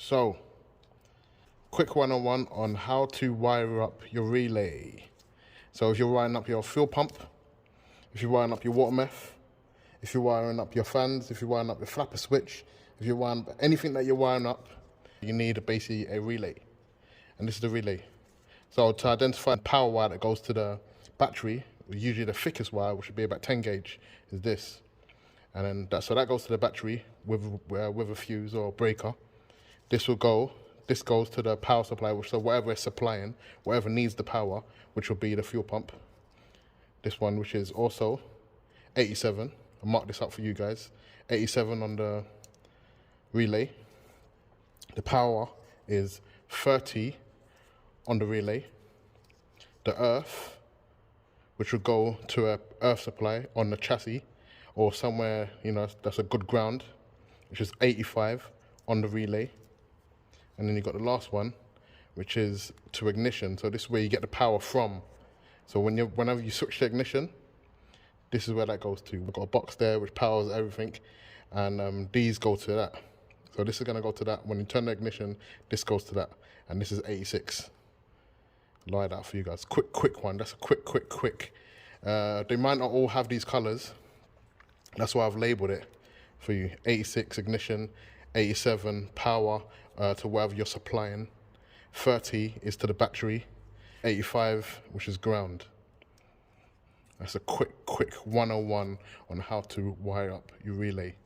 So, quick one-on-one on how to wire up your relay. So if you're wiring up your fuel pump, if you're wiring up your water meth, if you're wiring up your fans, if you're wiring up your flapper switch, if you're wiring up anything that you're wiring up, you need basically a relay. And this is the relay. So to identify the power wire that goes to the battery, usually the thickest wire, which would be about 10 gauge, is this. And then that goes to the battery with a fuse or breaker. This goes to the power supply, which so whatever it's supplying, whatever needs the power, which will be the fuel pump. This one, which is also 87. I'll mark this up for you guys. 87 on the relay. The power is 30 on the relay. The earth, which will go to a earth supply on the chassis or somewhere, that's a good ground, which is 85 on the relay. And then you've got the last one, which is to ignition. So this is where you get the power from. So whenever you switch to ignition, this is where that goes to. We've got a box there which powers everything, and these go to that. So this is going to go to that. When you turn the ignition, this goes to that, and this is 86. Lie that for you guys. Quick one. That's a quick. They might not all have these colors. That's why I've labeled it for you. 86 ignition, 87 power to wherever you're supplying. 30 is to the battery. 85, which is ground. That's a quick 101 on how to wire up your relay.